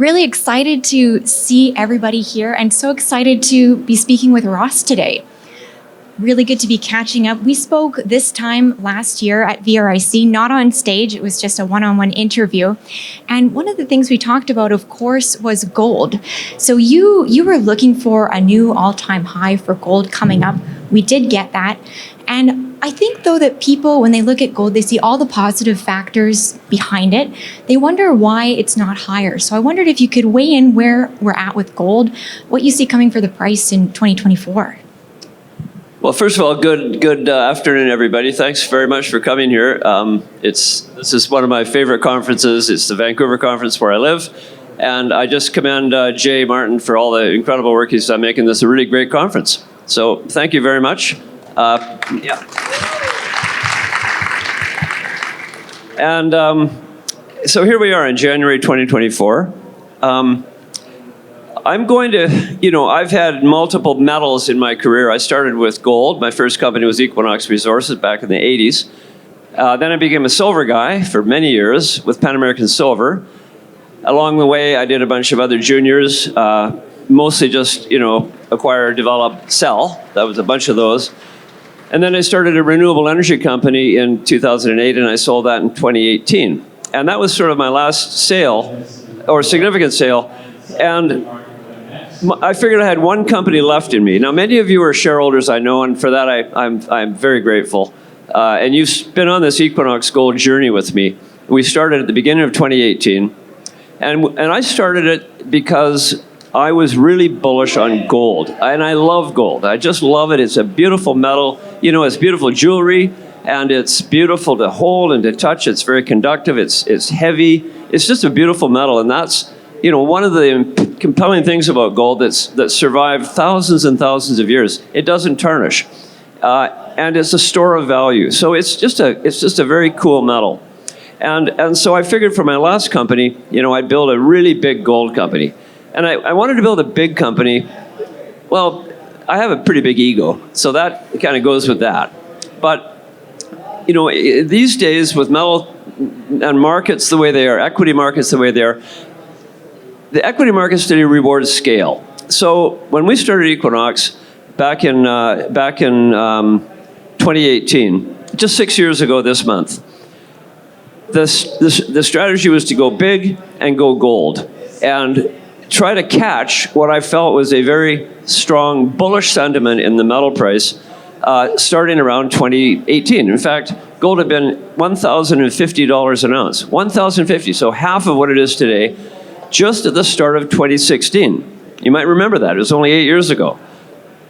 Really excited to see everybody here and so excited to be speaking with Ross today. Really good to be catching up. We spoke this time last year at VRIC, not on stage. It was just a one-on-one interview. And one of the things we talked about, of course, was gold. So you were looking for a new all-time high for gold coming up. We did get that. And I think, though, that people, when they look at gold, they see all the positive factors behind it. They wonder why it's not higher. So I wondered if you could weigh in where we're at with gold, what you see coming for the price in 2024. Well, first of all, good afternoon, everybody. Thanks very much for coming here. This is one of my favorite conferences. It's the Vancouver conference where I live. And I just commend Jay Martin for all the incredible work he's done making this a really great conference. So thank you very much. So here we are in January 2024. I'm going to, I've had multiple metals in my career. I started with gold. My first company was Equinox Resources back in the 80s. Then I became a silver guy for many years with Pan American Silver. Along the way, I did a bunch of other juniors, mostly just, acquire, develop, sell. That was a bunch of those. And then I started a renewable energy company in 2008, and I sold that in 2018. And that was sort of my last sale, or significant sale. And I figured I had one company left in me. Now, many of you are shareholders, I know, and for that I'm very grateful. And you've been on this Equinox Gold journey with me. We started at the beginning of 2018. And I started it because I was really bullish on gold. And I love gold. I just love it. It's a beautiful metal. It's beautiful jewelry. And it's beautiful to hold and to touch. It's very conductive. It's heavy. It's just a beautiful metal. And that's, one of the compelling things about gold that survived thousands and thousands of years. It doesn't tarnish. And it's a store of value. So it's just a very cool metal. And so I figured for my last company, I'd build a really big gold company. And I wanted to build a big company. Well, I have a pretty big ego, so that kind of goes with that. But, these days with metal and markets the way they are, equity markets the way they are, the equity markets today reward scale. So when we started Equinox back in 2018, just 6 years ago this month, the strategy was to go big and go gold and try to catch what I felt was a very strong bullish sentiment in the metal price starting around 2018. In fact, gold had been $1,050 an ounce, $1,050, so half of what it is today, just at the start of 2016. You might remember that. It was only 8 years ago.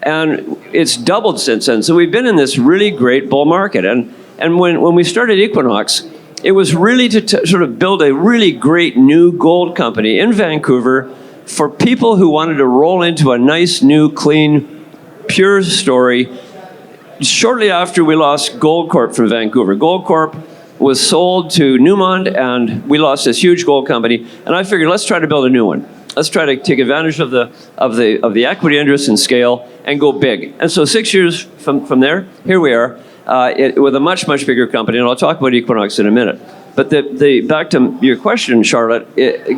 And it's doubled since then. So we've been in this really great bull market. And when we started Equinox, it was really to sort of build a really great new gold company in Vancouver for people who wanted to roll into a nice, new, clean, pure story. Shortly after we lost Goldcorp from Vancouver, Goldcorp was sold to Newmont, and we lost this huge gold company. And I figured, let's try to build a new one. Let's try to take advantage of the equity interest and scale and go big. And so 6 years from there, here we are with a much, much bigger company. And I'll talk about Equinox in a minute. But back to your question, Charlotte,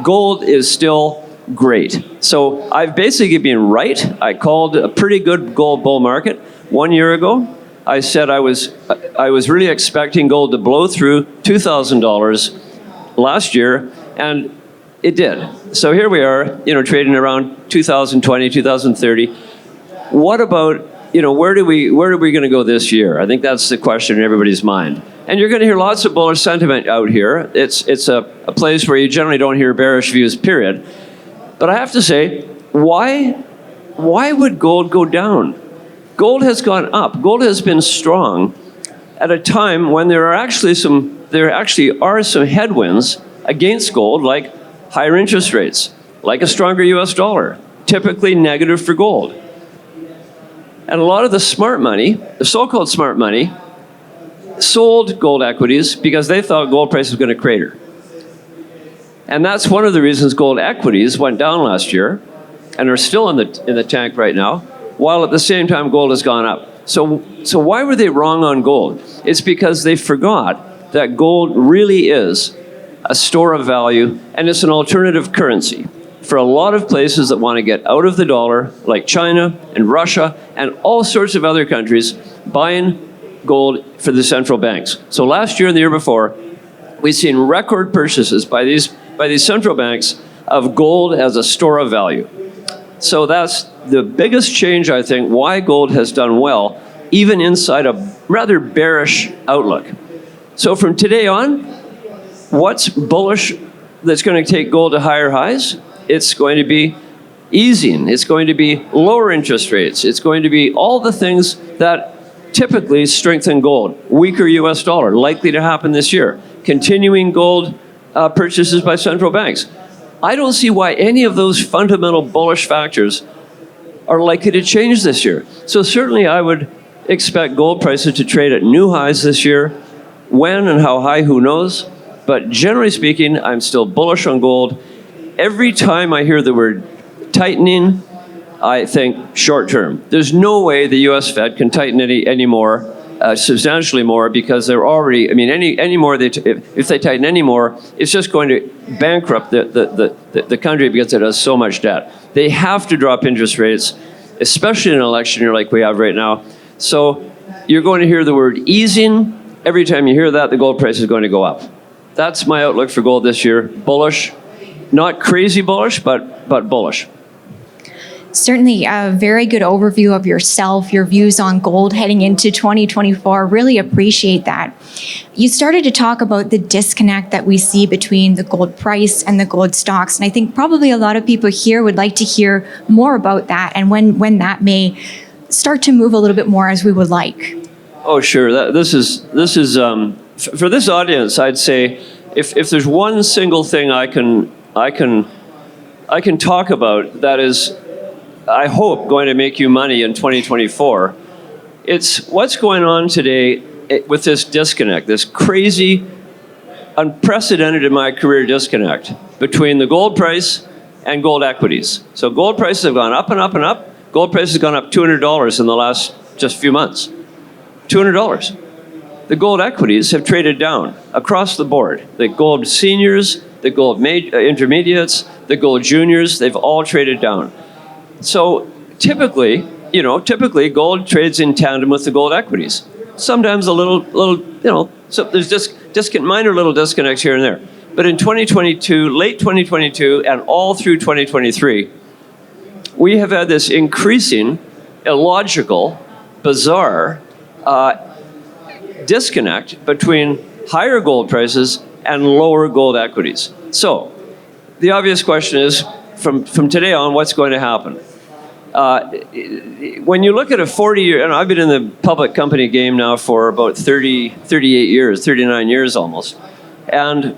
gold is still great. So I've basically been right. I called a pretty good gold bull market 1 year ago. I said I was really expecting gold to blow through $2,000 last year, and it did. So here we are, trading around 2020, 2030. What about, where are we going to go this year? I think that's the question in everybody's mind. And you're going to hear lots of bullish sentiment out here. It's a place where you generally don't hear bearish views, period. But I have to say, why would gold go down? Gold has gone up. Gold has been strong at a time when there actually are some headwinds against gold, like higher interest rates, like a stronger US dollar, typically negative for gold. And a lot of the smart money, the so-called smart money, sold gold equities because they thought gold price was going to crater. And that's one of the reasons gold equities went down last year and are still in the tank right now, while at the same time gold has gone up. So why were they wrong on gold? It's because they forgot that gold really is a store of value, and it's an alternative currency. for a lot of places that want to get out of the dollar, like China and Russia and all sorts of other countries, buying gold for the central banks. So last year and the year before, we've seen record purchases by these central banks of gold as a store of value. So that's the biggest change, I think, why gold has done well, even inside a rather bearish outlook. So from today on, what's bullish that's going to take gold to higher highs? It's going to be easing. It's going to be lower interest rates. It's going to be all the things that typically strengthen gold. Weaker US dollar, likely to happen this year. Continuing gold purchases by central banks. I don't see why any of those fundamental bullish factors are likely to change this year. So certainly I would expect gold prices to trade at new highs this year. When and how high, who knows? But generally speaking, I'm still bullish on gold. Every time I hear the word tightening, I think short term. There's no way the U.S. Fed can tighten any more, substantially more, because they're already, I mean, any more, if they tighten any more, it's just going to bankrupt the country because it has so much debt. They have to drop interest rates, especially in an election year like we have right now. So you're going to hear the word easing. Every time you hear that, the gold price is going to go up. That's my outlook for gold this year. Bullish. Not crazy bullish, but bullish. Certainly a very good overview of yourself, your views on gold heading into 2024. Really appreciate that. You started to talk about the disconnect that we see between the gold price and the gold stocks. And I think probably a lot of people here would like to hear more about that and when that may start to move a little bit more as we would like. Oh, sure. This is for this audience, I'd say if there's one single thing I can talk about that is, I hope, going to make you money in 2024, it's what's going on today with this disconnect, this crazy, unprecedented in my career disconnect between the gold price and gold equities. So gold prices have gone up and up and up. Gold price has gone up $200 in the last just few months. $200. The gold equities have traded down across the board. The gold seniors, the gold intermediates, the gold juniors, they've all traded down. So typically gold trades in tandem with the gold equities. Sometimes a little, so there's just minor little disconnects here and there. But in 2022, late 2022, and all through 2023, we have had this increasing, illogical, bizarre disconnect between higher gold prices and lower gold equities. So the obvious question is, from today on, what's going to happen? When you look at a 40-year, and I've been in the public company game now for about 38 years, 39 years almost. And,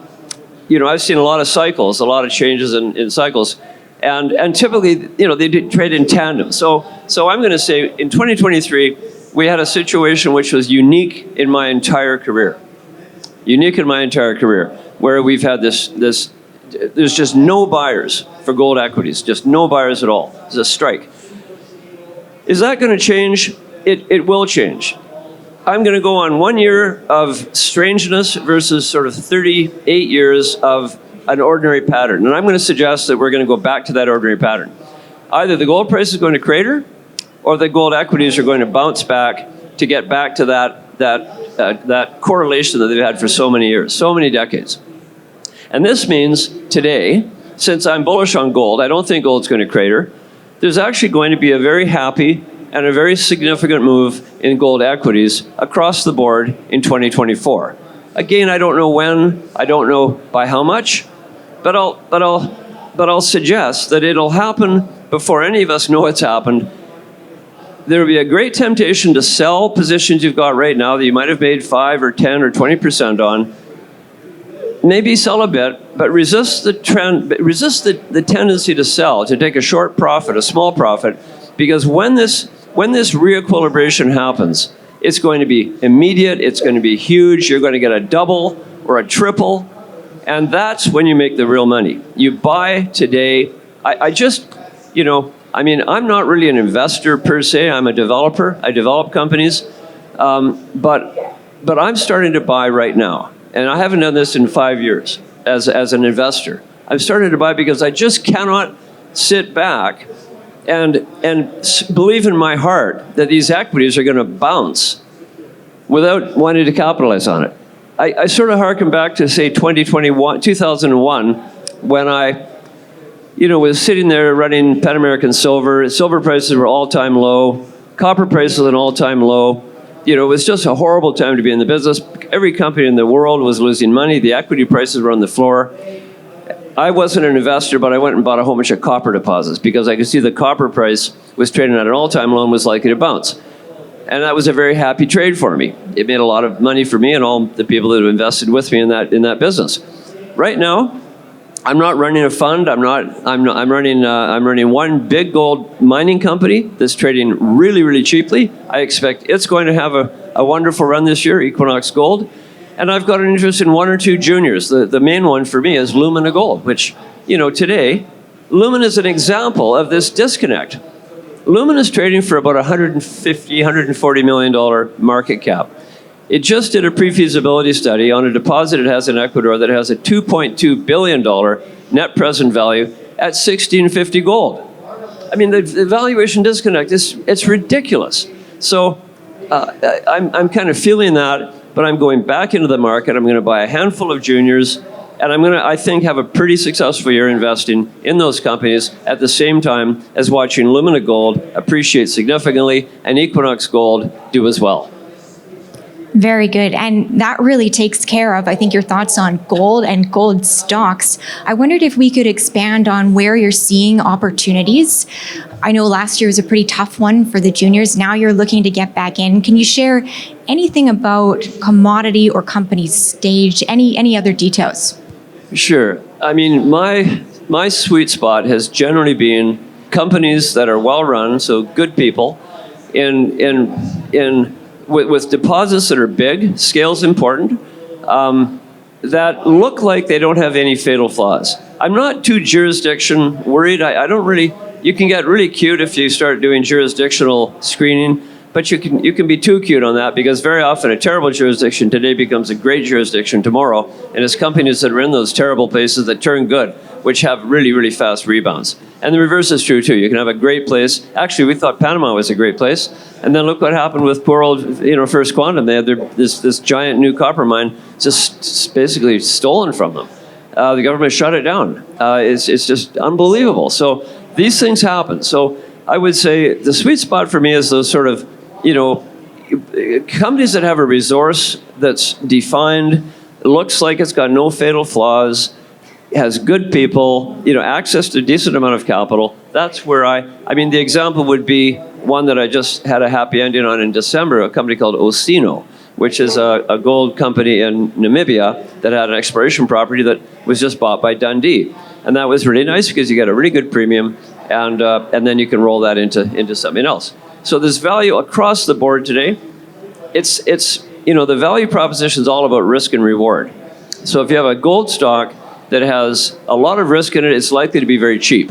I've seen a lot of cycles, a lot of changes in cycles. And typically, they trade in tandem. So I'm going to say in 2023, we had a situation which was unique in my entire career. Unique in my entire career, where we've had this there's just no buyers for gold equities, just no buyers at all. It's a strike. Is that going to change? It will change. I'm going to go on 1 year of strangeness versus sort of 38 years of an ordinary pattern. And I'm going to suggest that we're going to go back to that ordinary pattern. Either the gold price is going to crater, or the gold equities are going to bounce back to get back to that correlation that they've had for so many years, so many decades. And this means today, since I'm bullish on gold, I don't think gold's going to crater. There's actually going to be a very happy and a very significant move in gold equities across the board in 2024. Again, I don't know when, I don't know by how much, but I'll suggest that it'll happen before any of us know it's happened. There'll be a great temptation to sell positions you've got right now that you might have made 5 or 10 or 20% on. Maybe sell a bit, but resist the trend, resist the tendency to sell, to take a short profit, a small profit, because when this reequilibration happens, it's going to be immediate, it's going to be huge, you're going to get a double or a triple, and that's when you make the real money. You buy today. I'm not really an investor per se, I'm a developer, I develop companies, but I'm starting to buy right now. And I haven't done this in 5 years as an investor. I'm starting to buy because I just cannot sit back and believe in my heart that these equities are going to bounce without wanting to capitalize on it. I sort of harken back to, say, 2001, when I was sitting there running Pan American Silver. Silver prices were all-time low. Copper prices an all-time low. It was just a horrible time to be in the business. Every company in the world was losing money. The equity prices were on the floor. I wasn't an investor, but I went and bought a whole bunch of copper deposits because I could see the copper price was trading at an all-time low and was likely to bounce. And that was a very happy trade for me. It made a lot of money for me and all the people that have invested with me in that business. Right now, I'm not running a fund. I'm running one big gold mining company that's trading really, really cheaply. I expect it's going to have a wonderful run this year, Equinox Gold. And I've got an interest in one or two juniors. The main one for me is Lumina Gold, which, today, Lumina is an example of this disconnect. Lumina is trading for about $150, $140 million market cap. It just did a pre-feasibility study on a deposit it has in Ecuador that has a $2.2 billion net present value at $1,650 gold. I mean, the valuation disconnect it's ridiculous. So I'm kind of feeling that, but I'm going back into the market. I'm going to buy a handful of juniors, and I'm going to, I think, have a pretty successful year investing in those companies at the same time as watching Lumina Gold appreciate significantly and Equinox Gold do as well. Very good. And that really takes care of, I think, your thoughts on gold and gold stocks. I wondered if we could expand on where you're seeing opportunities. I know last year was a pretty tough one for the juniors. Now you're looking to get back in. Can you share anything about commodity or company stage, any other details? Sure. I mean, my sweet spot has generally been companies that are well run, so good people, with deposits that are big, scale's important, that look like they don't have any fatal flaws. I'm not too jurisdiction worried. I don't really. You can get really cute if you start doing jurisdictional screening, but you can be too cute on that because very often a terrible jurisdiction today becomes a great jurisdiction tomorrow, and it's companies that are in those terrible places that turn good, which have really, really fast rebounds. And the reverse is true too. You can have a great place. Actually, we thought Panama was a great place, and then look what happened with poor old, First Quantum. They had this giant new copper mine just basically stolen from them. The government shut it down. It's just unbelievable. So these things happen. So I would say the sweet spot for me is those sort of, companies that have a resource that's defined, looks like it's got no fatal flaws, has good people, access to a decent amount of capital. That's where the example would be one that I just had a happy ending on in December, a company called Osino, which is a gold company in Namibia that had an exploration property that was just bought by Dundee. And that was really nice because you get a really good premium, and then you can roll that into something else. So there's value across the board today. It's the value proposition is all about risk and reward. So if you have a gold stock that has a lot of risk in it, it's likely to be very cheap.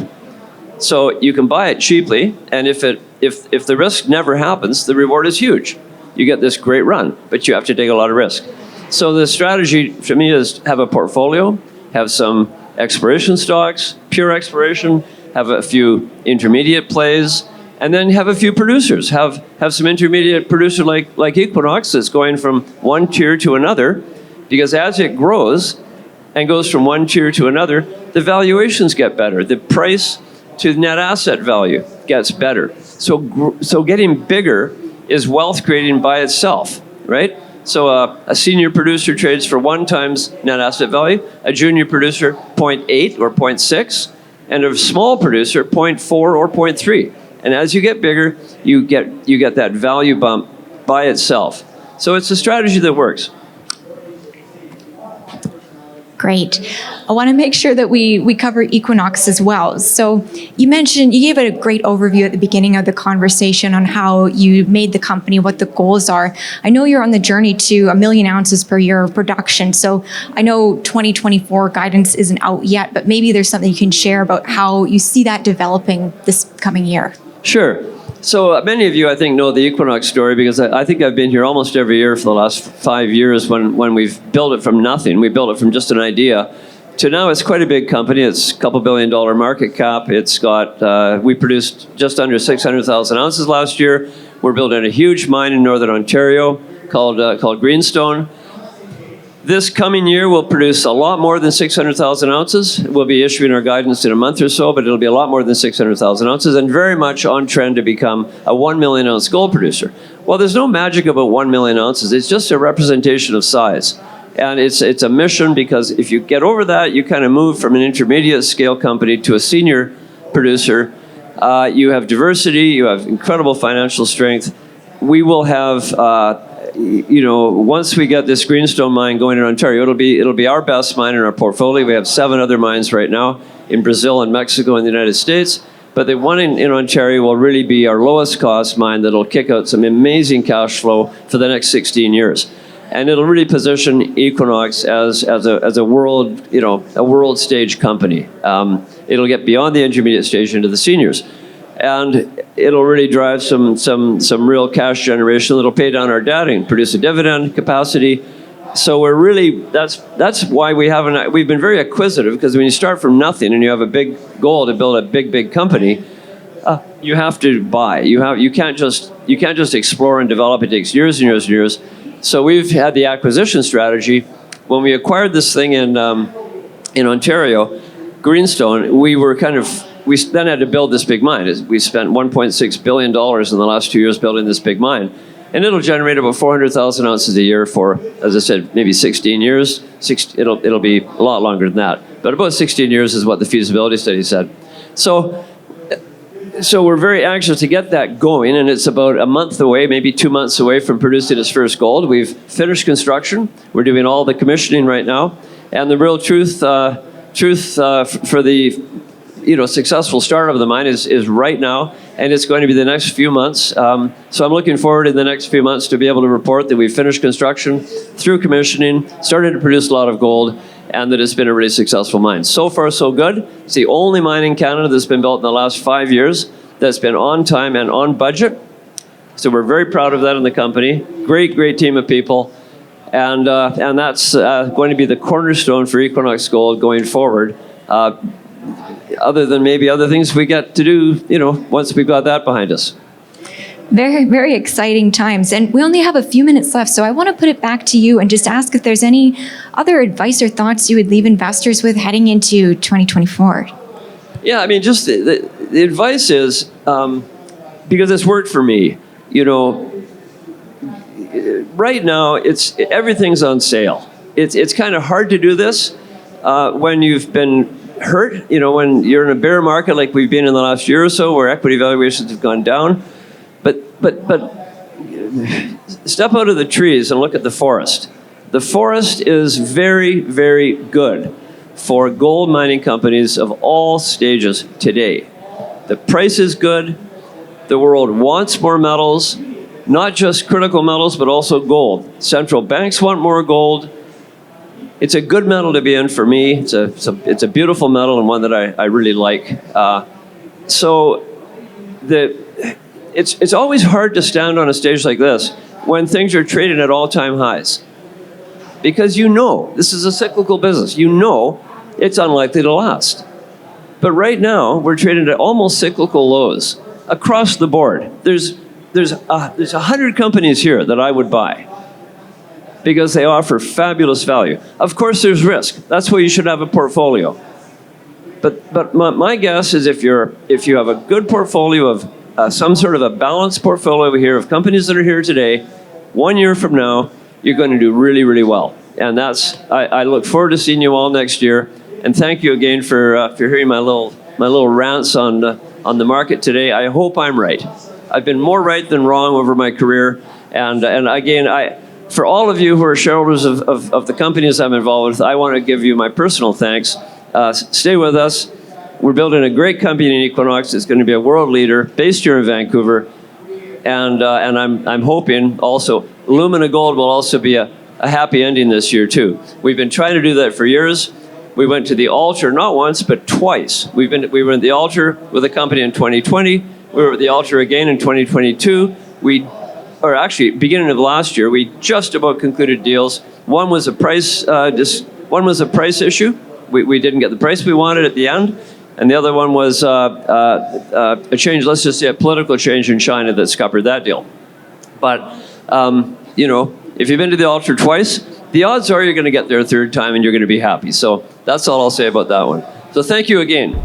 So you can buy it cheaply, and if the risk never happens, the reward is huge. You get this great run, but you have to take a lot of risk. So the strategy for me is have a portfolio, have some exploration stocks, pure exploration, have a few intermediate plays, and then have a few producers. Have some intermediate producer like Equinox that's going from one tier to another, because as it grows and goes from one tier to another, the valuations get better. The price to net asset value gets better. So getting bigger is wealth creating by itself, right? So a senior producer trades for 1 times net asset value, a junior producer 0.8 or 0.6, and a small producer 0.4 or 0.3. And as you get bigger, you get that value bump by itself. So it's a strategy that works. Great. I want to make sure that we cover Equinox as well. So you gave it a great overview at the beginning of the conversation on how you made the company, what the goals are. I know you're on the journey to 1 million ounces per year of production. So I know 2024 guidance isn't out yet, but maybe there's something you can share about how you see that developing this coming year. Sure. So many of you, I think, know the Equinox story because I think I've been here almost every year for the last 5 years when we've built it from nothing. We built it from just an idea to now it's quite a big company. It's a couple $1 billion market cap. It's got, we produced just under 600,000 ounces last year. We're building a huge mine in Northern Ontario called Greenstone. This coming year, we'll produce a lot more than 600,000 ounces. We'll be issuing our guidance in a month or so, but it'll be a lot more than 600,000 ounces and very much on trend to become a 1 million ounce gold producer. Well, there's no magic about 1 million ounces. It's just a representation of size. And it's a mission, because if you get over that, you kind of move from an intermediate scale company to a senior producer. You have diversity, you have incredible financial strength. We will have, once we get this Greenstone mine going in Ontario, it'll be our best mine in our portfolio. We have 7 other mines right now in Brazil and Mexico and the United States. But the one in Ontario will really be our lowest cost mine that'll kick out some amazing cash flow for the next 16 years. And it'll really position Equinox as a world stage company. It'll get beyond the intermediate stage into the seniors, and it'll really drive some real cash generation that'll pay down our debt and produce a dividend capacity. So we're really that's why we've been very acquisitive, because when you start from nothing and you have a big goal to build a big company, you have to buy. You can't just explore and develop. It takes years and years and years. So we've had the acquisition strategy. When we acquired this thing in Ontario, Greenstone, we then had to build this big mine. We spent $1.6 billion in the last 2 years building this big mine. And it'll generate about 400,000 ounces a year for, as I said, maybe 16 years. It'll be a lot longer than that. But about 16 years is what the feasibility study said. So we're very anxious to get that going, and it's about a month away, maybe 2 months away from producing its first gold. We've finished construction. We're doing all the commissioning right now. And the real truth for the successful start of the mine is right now, and it's going to be the next few months. So I'm looking forward in the next few months to be able to report that we've finished construction, through commissioning, started to produce a lot of gold, and that it's been a really successful mine. So far, so good. It's the only mine in Canada that's been built in the last 5 years that's been on time and on budget. So we're very proud of that in the company. Great team of people. And that's going to be the cornerstone for Equinox Gold going forward. Other than maybe other things we get to do, once we've got that behind us. Very, very exciting times. And we only have a few minutes left, so I want to put it back to you and just ask if there's any other advice or thoughts you would leave investors with heading into 2024. Yeah, I mean, just the advice is, because it's worked for me, right now everything's on sale. It's kind of hard to do this when you've been hurt, when you're in a bear market like we've been in the last year or so, where equity valuations have gone down. But step out of the trees and look at the forest. The forest is very, very good for gold mining companies of all stages today. The price is good. The world wants more metals, not just critical metals, but also gold. Central banks want more gold. It's a good metal to be in for me. It's a beautiful metal, and one that I really like. It's always hard to stand on a stage like this when things are trading at all-time highs, because this is a cyclical business. It's unlikely to last. But right now we're trading at almost cyclical lows across the board. There's 100 companies here that I would buy because they offer fabulous value. Of course, there's risk. That's why you should have a portfolio. But my guess is if you have a good portfolio of some sort of a balanced portfolio here of companies that are here today, 1 year from now, you're going to do really, really well. And I look forward to seeing you all next year. And thank you again for hearing my little rants on the market today. I hope I'm right. I've been more right than wrong over my career. And again, for all of you who are shareholders of the companies I'm involved with, I want to give you my personal thanks. Stay with us. We're building a great company in Equinox. It's going to be a world leader based here in Vancouver. And I'm hoping also Lumina Gold will also be a happy ending this year too. We've been trying to do that for years. We went to the altar not once, but twice. We were at the altar with a company in 2020. We were at the altar again in 2022. Beginning of last year, we just about concluded deals. One was a price issue. we didn't get the price we wanted at the end. And the other one was a change, let's just say a political change in China that scuppered that deal. But, you know, if you've been to the altar twice, the odds are you're going to get there a third time and you're going to be happy. So that's all I'll say about that one. So thank you again.